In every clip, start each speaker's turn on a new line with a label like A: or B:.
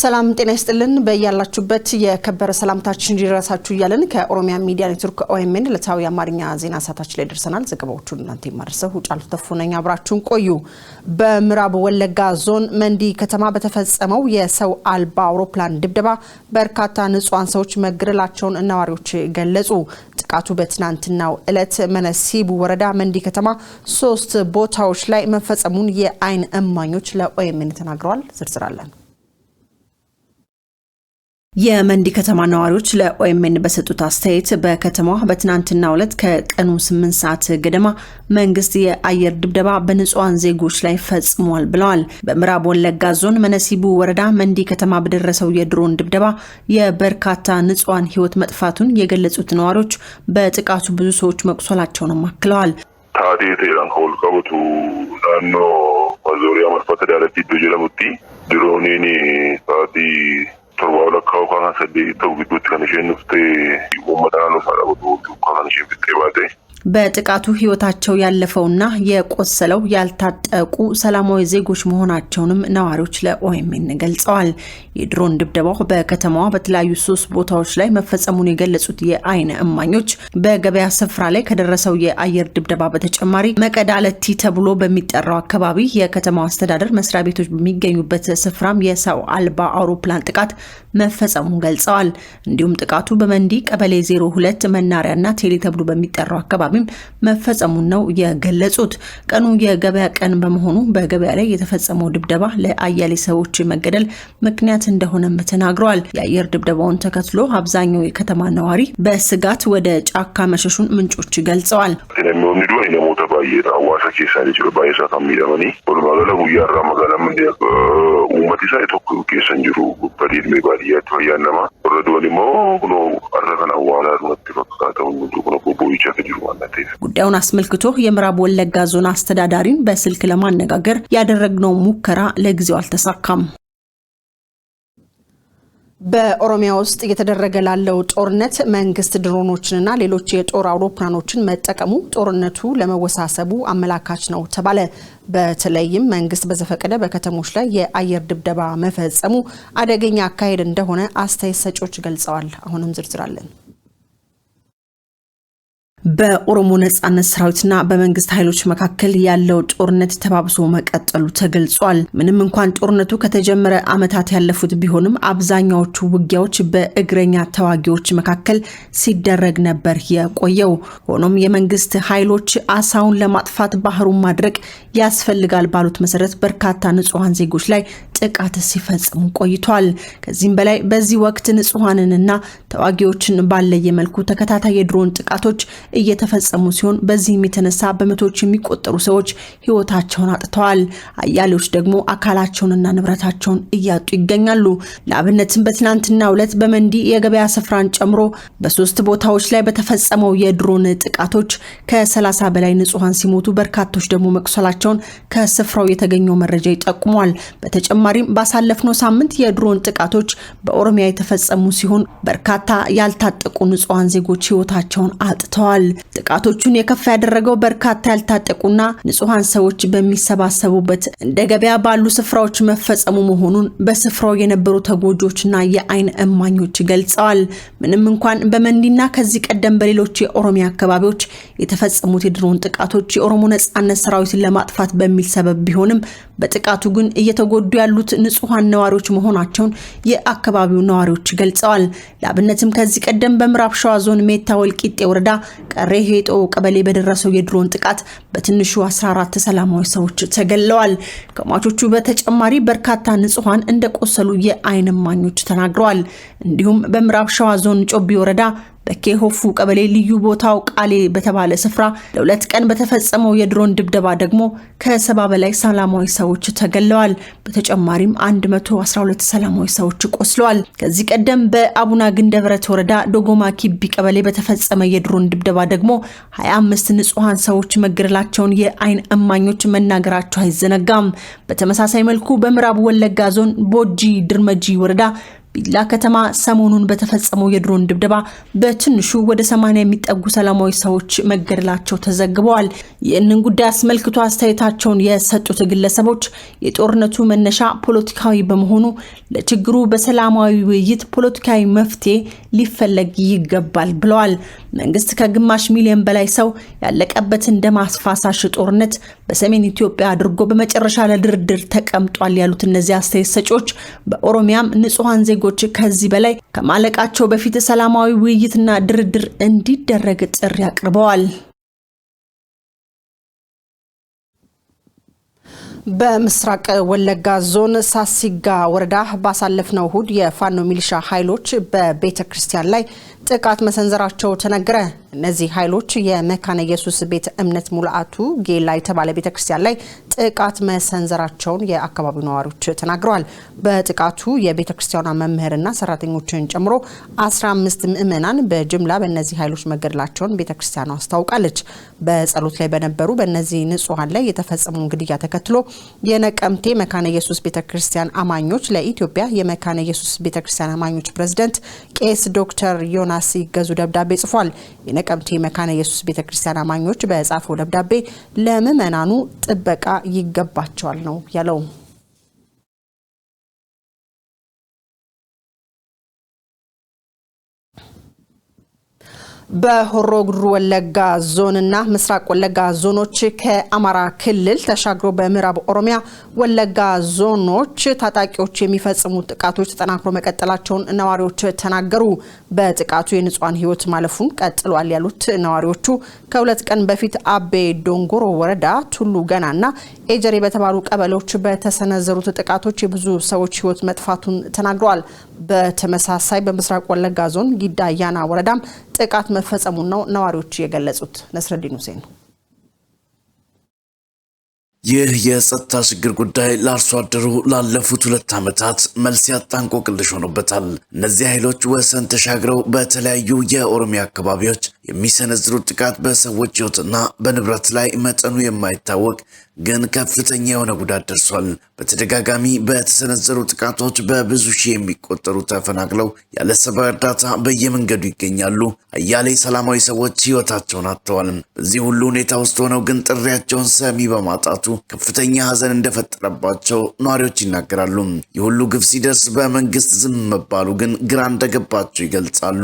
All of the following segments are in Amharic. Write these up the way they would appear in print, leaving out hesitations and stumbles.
A: ሰላም ጤና ይስጥልን በያላችሁበት የከበረ ሰላምታችን እንዲደርሳችሁ እያልን ከኦሮሚያ ሚዲያ ኔትወርክ ኦኤምኤን ለታው የአማርኛ ዜና ሰዓታችን ላይ ደርሰናል። ዘገባዎቹን እናንተ ማድረሰው ጫልቱ ተፉነኛ አብራችሁን ቆዩ። በምዕራብ ወለጋ ዞን መንዲ ከተማ በተፈጸመው የሰው አልባ አውሮፕላን ድብደባ በርካታ ንጹሃን ሰዎች መገደላቸውን ነዋሪዎች ገለጹ። ጥቃቱ በትናንትናው ዕለት መነሲቡ ወረዳ መንዲ ከተማ 3 ቦታዎች ላይ መፈጸሙን የአይን እማኞች ለኦኤምኤን ተናግረዋል። ዝርዝራለን። የመንዲ ከተማ ነዋሪዎች ለኦኤምኤን በሰጡት አስተያየት በከተማዋ በትናንትናው ዕለት ከቀኑ 8 ሰዓት ገደማ መንግስት የአየር ድብደባ በንጹሃን ዜጎች ላይ ፈጽሟል ብለዋል። በምዕራብ ወለጋ ዞን መነሲቡ ወረዳ መንዲ ከተማ በደረሰው የድሮን ድብደባ የበርካታ ንጹሃን ህይወት መጥፋቱን የገለጹት ነዋሪዎች በጥቃቱ ብዙ ሰዎች መቁሰላቸውን አክለዋል።
B: ታዲያን ሆልቀውቱ ናኖ ማዞሪያ መርፈተ ዳለቲ ዱጀለሙቲ ድሮኔኒ ታዲ ተዋውላ ካውካና ሰዲ ተውግዱት ከነሸንፍቴ ወመዳኖ ሳራውቱ ካናሽንፍቴ ባቴ
A: በጥቃቱ ህይወታቸው ያለፈውና የቆሰለው ያልታጠቁ ሰላማዊ ዜጎች መሆናቸውንም ነዋሪዎች ለኦኤምኤን ገልጸዋል። የድሮን ድብደባው በከተማዋ በተለያዩ 3 ቦታዎች ላይ መፈጸሙን የገለጹት የአይን እማኞች በገበያ ስፍራ ላይ ከደረሰው የአየር ድብደባ በተጨማሪ መቀዳለቲ ተብሎ በሚጠራው አካባቢ የከተማው አስተዳደር መስሪያ ቤቶች በሚገኙበት ስፍራም የሰው አልባ አውሮፕላን ጥቃት መፈጸሙን ገልጸዋል። እንዲሁም ጥቃቱ በመንዲ ቀበሌ 02 መናሪያና ቴሌ ተብሎ በሚጠራው አካባቢ መፈጸሙን ነው የገለጹት። ቀኑ የገበያ ቀን በመሆኑ በገበያ ላይ የተፈጸመው ድብደባ ለአያሌ ሰዎች መገደል ምክንያት እንደሆነም ተናግረዋል። የአየር ድብደባውን ተከትሎ አብዛኛው የከተማ ነዋሪ በስጋት ወደ ጫካ መሸሹን ምንጮች ገልጸዋል። ጉዳዩን አስመልክቶ የምዕራብ ወለጋ ዞን አስተዳዳሪን በስልክ ለማነጋገር ያደረግነው ሙከራ ለጊዜው አልተሳካም። በኦሮሚያ ውስጥ እየተደረገ ላለው ጦርነት መንግስት ድሮኖችንና ሌሎች የጦር አውሮፕላኖችን መጠቀሙ ጦርነቱ ለመወሳሰቡ አመላካች ነው ተባለ። በተለይም መንግስት በዘፈቀደ በከተሞች ላይ የአየር ድብደባ መፈጸሙ አደገኛ አካሄድ እንደሆነ አስተያየት ሰጪዎች ገልጸዋል። አሁንም ዝርዝራለን። በኦሮሞ ነጻነት ሰራዊትና በመንግስት ኃይሎች መካከል ያለው ጦርነት ተባብሶ መቀጠሉ ተገልጿል። ምንም እንኳን ጦርነቱ ከተጀመረ ዓመታት ያለፉት ቢሆንም አብዛኛዎቹ ውጊያዎች በእግረኛ ተዋጊዎች መካከል ሲደረግ ነበር የቆየው። ሆኖም የመንግስት ኃይሎች አሳውን ለማጥፋት ባህሩን ማድረግ ያስፈልጋል ባሉት መሰረት በርካታ ንጹሃን ዜጎች ላይ ጥቃት ሲፈጽሙ ቆይቷል። ከዚህም በላይ በዚህ ወቅት ንጹሃንንና ተዋጊዎችን ባለየ መልኩ ተከታታይ የድሮን ጥቃቶች እየተፈጸሙ ሲሆን በዚህም የተነሳ በመቶዎች የሚቆጠሩ ሰዎች ህይወታቸውን አጥተዋል። አያሌዎች ደግሞ አካላቸውንና ንብረታቸውን እያጡ ይገኛሉ። ለአብነትም በትናንትናው ዕለት በመንዲ የገበያ ስፍራን ጨምሮ በ3 ቦታዎች ላይ በተፈጸመው የድሮን ጥቃቶች ከ30 በላይ ንጹሃን ሲሞቱ በርካቶች ደግሞ መቁሰላቸውን ከስፍራው የተገኘው መረጃ ይጠቁማል። በተጨማሪም ባሳለፍነው ሳምንት የድሮን ጥቃቶች በኦሮሚያ የተፈጸሙ ሲሆን በርካታ ያልታጠቁ ንጹሃን ዜጎች ህይወታቸውን አጥተዋል። ጥቃቶቹን የከፋ ያደረገው በርካታ ያልታጠቁና ንጹሃን ሰዎች በሚሰባሰቡበት እንደ ገበያ ባሉ ስፍራዎች መፈጸሙ መሆኑን በስፍራው የነበሩ ተጎጆችና የአይን እማኞች ገልጸዋል። ምንም እንኳን በመንዲና ከዚህ ቀደም በሌሎች የኦሮሚያ አካባቢዎች የተፈጸሙት የድሮን ጥቃቶች የኦሮሞ ነጻነት ሰራዊትን ለማጥፋት በሚል ሰበብ ቢሆንም በጥቃቱ ግን እየተጎዱ ያሉት ንጹሃን ነዋሪዎች መሆናቸውን የአካባቢው ነዋሪዎች ገልጸዋል። ለአብነትም ከዚህ ቀደም በምዕራብ ሸዋ ዞን ሜታ ወልቂጤ ወረዳ ቀሬ ሄጦ ቀበሌ በደረሰው የድሮን ጥቃት በትንሹ 14 ሰላማዊ ሰዎች ተገለዋል። ከሟቾቹ በተጨማሪ በርካታ ንጹሃን እንደቆሰሉ የአይን እማኞች ተናግረዋል። እንዲሁም በምዕራብ ሸዋ ዞን ጮቢ ወረዳ በኬሆፉ ቀበሌ ልዩ ቦታው ቃሌ በተባለ ስፍራ ለ2 ቀን በተፈጸመው የድሮን ድብደባ ደግሞ ከ70 በላይ ሰላማዊ ሰዎች ተገለዋል። በተጨማሪም 112 ሰላማዊ ሰዎች ቆስለዋል። ከዚህ ቀደም በአቡና ግንደበረት ወረዳ ዶጎማ ኪቢ ቀበሌ በተፈጸመ የድሮን ድብደባ ደግሞ 25 ንጹሃን ሰዎች መገደላቸውን የአይን እማኞች መናገራቸው አይዘነጋም። በተመሳሳይ መልኩ በምዕራብ ወለጋ ዞን ቦጂ ድርመጂ ወረዳ ቢላ ከተማ ሰሞኑን በተፈጸመው የድሮን ድብደባ በትንሹ ወደ 80 የሚጠጉ ሰላማዊ ሰዎች መገደላቸው ተዘግበዋል። ይህንን ጉዳይ አስመልክቶ አስተያየታቸውን የሰጡት ግለሰቦች የጦርነቱ መነሻ ፖለቲካዊ በመሆኑ ለችግሩ በሰላማዊ ውይይት ፖለቲካዊ መፍትሄ ሊፈለግ ይገባል ብለዋል። መንግስት ከግማሽ ሚሊዮን በላይ ሰው ያለቀበትን ደም አፋሳሽ ጦርነት በሰሜን ኢትዮጵያ አድርጎ በመጨረሻ ለድርድር ተቀምጧል ያሉት እነዚህ አስተያየት ሰጪዎች በኦሮሚያም ንጹሃን ዜጎች ከዚህ በላይ ከማለቃቸው በፊት ሰላማዊ ውይይትና ድርድር እንዲደረግ ጥሪ አቅርበዋል። በምስራቅ ወለጋ ዞን ሳሲጋ ወረዳ ባሳለፍነው እሁድ የፋኖ ሚሊሻ ኃይሎች በቤተክርስቲያን ላይ ጥቃት መሰንዘራቸው ተነገረ። እነዚህ ኃይሎች የመካነ ኢየሱስ ቤተ እምነት ሙላቱ ጌላ የተባለ ቤተክርስቲያን ላይ ጥቃት መሰንዘራቸውን የአካባቢው ነዋሪዎች ተናግረዋል። በጥቃቱ የቤተክርስቲያኗ መምህርና ሰራተኞችን ጨምሮ 15 ምዕመናን በጅምላ በእነዚህ ኃይሎች መገደላቸውን ቤተክርስቲያኗ አስታውቃለች። በጸሎት ላይ በነበሩ በእነዚህ ንጹሃን ላይ የተፈጸመው ግድያ ተከትሎ የነቀምቴ መካነ ኢየሱስ ቤተክርስቲያን አማኞች ለኢትዮጵያ የመካነ ኢየሱስ ቤተክርስቲያን አማኞች ፕሬዝዳንት ቄስ ዶክተር ዮናስ ይገዙ ደብዳቤ ጽፏል። የነቀምቴ መካነ ኢየሱስ ቤተክርስቲያን አማኞች በጻፈው ደብዳቤ ለምዕመናኑ ጥበቃ ይገባቸዋል ነው ያለው። በሆሮ ጉዱሩ ወለጋ ዞንና ምስራቅ ወለጋ ዞኖች ከአማራ ክልል ተሻግሮ በምዕራብ ኦሮሚያ ወለጋ ዞኖች ታጣቂዎች የሚፈጽሙ ጥቃቶች ተጠናክሮ መቀጠላቸውን ነዋሪዎች ተናገሩ። በጥቃቱ የንጹሃን ህይወት ማለፉን ቀጥሏል ያሉት ነዋሪዎቹ ከሁለት ቀን በፊት አቤ ዶንጎሮ ወረዳ ቱሉ ገናና ኤጀሬ በተባሉ ቀበሌዎች በተሰነዘሩት ጥቃቶች የብዙ ሰዎች ህይወት መጥፋቱን ተናግረዋል። በተመሳሳይ በምስራቅ ወለጋ ዞን ጊዳ ያና ወረዳም ጥቃት መፈጸሙን ነው ነዋሪዎች የገለጹት። ነስረዲን ሁሴን
C: ይህ የጸጥታ ችግር ጉዳይ ለአርሶ አደሩ ላለፉት 2 ዓመታት መልስ ያጣንቆቅልሽ ሆኖበታል። እነዚህ ኃይሎች ወሰን ተሻግረው በተለያዩ የኦሮሚያ አካባቢዎች የሚሰነዝሩት ጥቃት በሰዎች ህይወትና በንብረት ላይ መጠኑ የማይታወቅ ግን ከፍተኛ የሆነ ጉዳት ደርሷል። በተደጋጋሚ በተሰነዘሩ ጥቃቶች በብዙ ሺህ የሚቆጠሩ ተፈናቅለው ያለ ሰብአዊ እርዳታ በየመንገዱ ይገኛሉ። አያሌ ሰላማዊ ሰዎች ህይወታቸውን አጥተዋል። በዚህ ሁሉ ሁኔታ ውስጥ ሆነው ግን ጥሪያቸውን ሰሚ በማጣቱ ከፍተኛ ሀዘን እንደፈጠረባቸው ነዋሪዎች ይናገራሉ። የሁሉ ግፍ ሲደርስ በመንግስት ዝም መባሉ ግን ግራ እንደገባቸው ይገልጻሉ።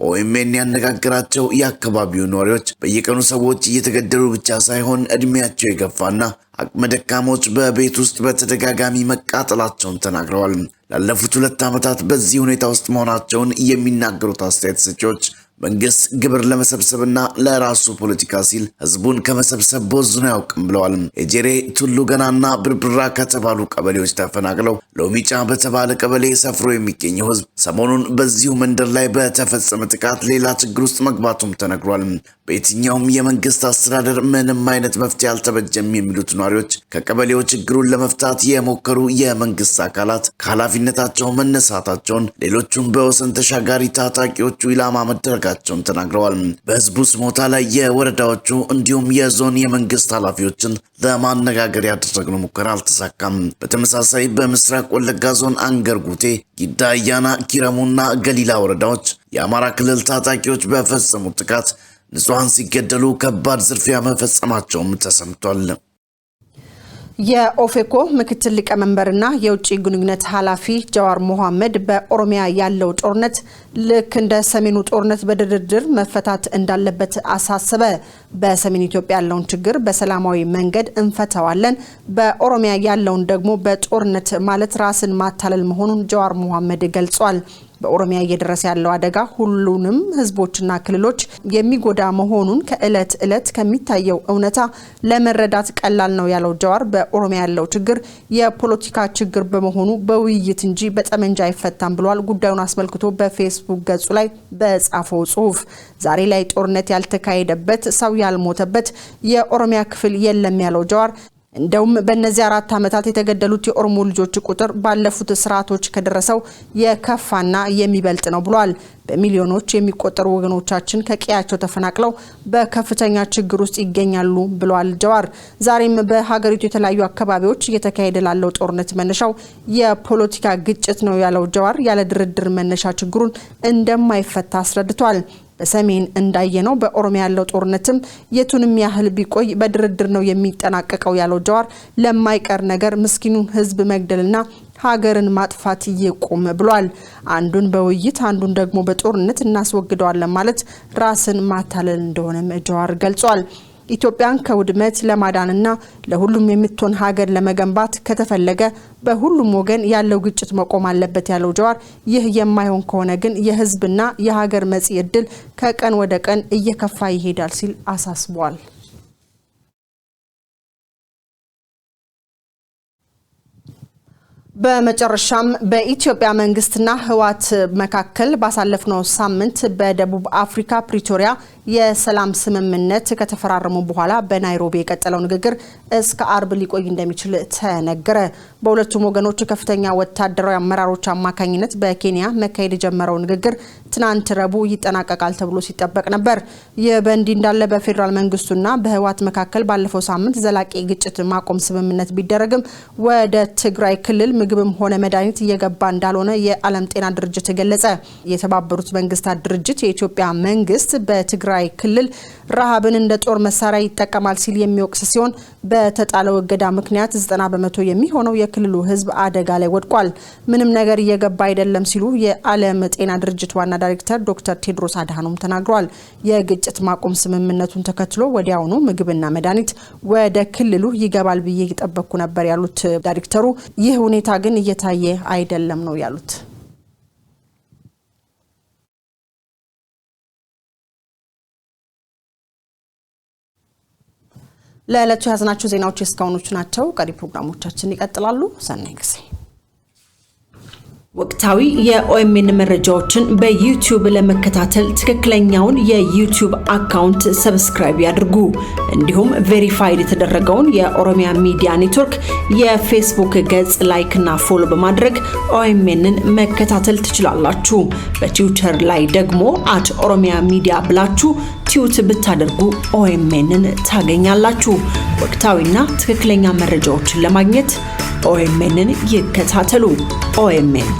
C: ኦኤምኤን ያነጋገራቸው የአካባቢው ነዋሪዎች በየቀኑ ሰዎች እየተገደሉ ብቻ ሳይሆን እድሜያቸው የገፋና አቅመ ደካሞች በቤት ውስጥ በተደጋጋሚ መቃጠላቸውን ተናግረዋል። ላለፉት 2 ዓመታት በዚህ ሁኔታ ውስጥ መሆናቸውን የሚናገሩት አስተያየት ሰጪዎች መንግስት ግብር ለመሰብሰብና ለራሱ ፖለቲካ ሲል ህዝቡን ከመሰብሰብ ቦዝኖ ያውቅም ብለዋል። ኤጀሬ ቱሉ ገናና ብርብራ ከተባሉ ቀበሌዎች ተፈናቅለው ሎሚጫ በተባለ ቀበሌ ሰፍሮ የሚገኘው ህዝብ ሰሞኑን በዚሁ መንደር ላይ በተፈጸመ ጥቃት ሌላ ችግር ውስጥ መግባቱም ተነግሯል። በየትኛውም የመንግስት አስተዳደር ምንም አይነት መፍትሄ አልተበጀም የሚሉት ነዋሪዎች ከቀበሌው ችግሩን ለመፍታት የሞከሩ የመንግስት አካላት ከኃላፊነታቸው መነሳታቸውን፣ ሌሎቹም በወሰን ተሻጋሪ ታጣቂዎቹ ኢላማ መደረጋቸውን ተናግረዋል። በህዝቡ ስሞታ ላይ የወረዳዎቹ እንዲሁም የዞን የመንግስት ኃላፊዎችን ለማነጋገር ያደረግነው ሙከራ አልተሳካም። በተመሳሳይ በምስራቅ ወለጋ ዞን አንገርጉቴ፣ ጊዳ አያና፣ ኪረሙና ገሊላ ወረዳዎች የአማራ ክልል ታጣቂዎች በፈጸሙት ጥቃት ንጹሃን ሲገደሉ ከባድ ዝርፊያ መፈጸማቸውም ተሰምቷል።
A: የኦፌኮ ምክትል ሊቀመንበርና የውጭ ግንኙነት ኃላፊ ጃዋር መሐመድ በኦሮሚያ ያለው ጦርነት ልክ እንደ ሰሜኑ ጦርነት በድርድር መፈታት እንዳለበት አሳሰበ። በሰሜን ኢትዮጵያ ያለውን ችግር በሰላማዊ መንገድ እንፈታዋለን፣ በኦሮሚያ ያለውን ደግሞ በጦርነት ማለት ራስን ማታለል መሆኑን ጃዋር መሐመድ ገልጿል። በኦሮሚያ እየደረሰ ያለው አደጋ ሁሉንም ህዝቦችና ክልሎች የሚጎዳ መሆኑን ከእለት እለት ከሚታየው እውነታ ለመረዳት ቀላል ነው ያለው ጃዋር በኦሮሚያ ያለው ችግር የፖለቲካ ችግር በመሆኑ በውይይት እንጂ በጠመንጃ አይፈታም ብሏል። ጉዳዩን አስመልክቶ በፌስቡክ ገጹ ላይ በጻፈው ጽሁፍ ዛሬ ላይ ጦርነት ያልተካሄደበት ሰው ያልሞተበት የኦሮሚያ ክፍል የለም ያለው ጃዋር እንደውም በእነዚህ 4 ዓመታት የተገደሉት የኦሮሞ ልጆች ቁጥር ባለፉት ስርዓቶች ከደረሰው የከፋና የሚበልጥ ነው ብሏል። በሚሊዮኖች የሚቆጠሩ ወገኖቻችን ከቀያቸው ተፈናቅለው በከፍተኛ ችግር ውስጥ ይገኛሉ ብሏል ጀዋር። ዛሬም በሀገሪቱ የተለያዩ አካባቢዎች እየተካሄደ ላለው ጦርነት መነሻው የፖለቲካ ግጭት ነው ያለው ጀዋር ያለ ድርድር መነሻ ችግሩን እንደማይፈታ አስረድቷል። በሰሜን እንዳየነው በኦሮሚያ ያለው ጦርነትም የቱንም ያህል ቢቆይ በድርድር ነው የሚጠናቀቀው ያለው ጀዋር ለማይቀር ነገር ምስኪኑን ህዝብ መግደልና ሀገርን ማጥፋት ይቆም ብሏል። አንዱን በውይይት አንዱን ደግሞ በጦርነት እናስወግደዋለን ማለት ራስን ማታለል እንደሆነም ጀዋር ገልጿል። ኢትዮጵያን ከውድመት ለማዳንና ለሁሉም የምትሆን ሀገር ለመገንባት ከተፈለገ በሁሉም ወገን ያለው ግጭት መቆም አለበት ያለው ጀዋር ይህ የማይሆን ከሆነ ግን የህዝብና የሀገር መጽኢ ዕድል ከቀን ወደ ቀን እየከፋ ይሄዳል ሲል አሳስቧል። በመጨረሻም በኢትዮጵያ መንግስትና ህዋት መካከል ባሳለፍነው ሳምንት በደቡብ አፍሪካ ፕሪቶሪያ የሰላም ስምምነት ከተፈራረሙ በኋላ በናይሮቢ የቀጠለው ንግግር እስከ አርብ ሊቆይ እንደሚችል ተነገረ። በሁለቱም ወገኖች ከፍተኛ ወታደራዊ አመራሮች አማካኝነት በኬንያ መካሄድ የጀመረው ንግግር ትናንት ረቡዕ ይጠናቀቃል ተብሎ ሲጠበቅ ነበር። የበንዲ እንዳለ በፌደራል መንግስቱና በህዋት መካከል ባለፈው ሳምንት ዘላቂ ግጭት ማቆም ስምምነት ቢደረግም ወደ ትግራይ ክልል ምግብም ሆነ መድኃኒት እየገባ እንዳልሆነ የዓለም ጤና ድርጅት ገለጸ። የተባበሩት መንግስታት ድርጅት የኢትዮጵያ መንግስት በትግራይ ክልል ረሃብን እንደ ጦር መሳሪያ ይጠቀማል ሲል የሚወቅስ ሲሆን በተጣለው እገዳ ምክንያት 90% የሚሆነው የክልሉ ህዝብ አደጋ ላይ ወድቋል። ምንም ነገር እየገባ አይደለም ሲሉ የዓለም ጤና ድርጅት ዋና ዳይሬክተር ዶክተር ቴድሮስ አድሃኖም ተናግረዋል። የግጭት ማቆም ስምምነቱን ተከትሎ ወዲያውኑ ምግብና መድኃኒት ወደ ክልሉ ይገባል ብዬ እየጠበቅኩ ነበር ያሉት ዳይሬክተሩ ይህ ሁኔታ ግን እየታየ አይደለም ነው ያሉት። ለዕለቱ ያዝናቸው ዜናዎች እስካሁኖቹ ናቸው። ቀሪ ፕሮግራሞቻችን ይቀጥላሉ። ሰናይ ጊዜ። ወቅታዊ የኦኤምኤን መረጃዎችን በዩቲዩብ ለመከታተል ትክክለኛውን የዩቲዩብ አካውንት ሰብስክራይብ ያድርጉ። እንዲሁም ቬሪፋይድ የተደረገውን የኦሮሚያ ሚዲያ ኔትወርክ የፌስቡክ ገጽ ላይክ እና ፎሎ በማድረግ ኦኤምኤንን መከታተል ትችላላችሁ። በትዊተር ላይ ደግሞ @ኦሮሚያ ሚዲያ ብላችሁ ቲዩት ብታደርጉ ኦኤምኤንን ታገኛላችሁ። ወቅታዊና ትክክለኛ መረጃዎችን ለማግኘት ኦኤምኤንን ይከታተሉ። ኦኤምኤን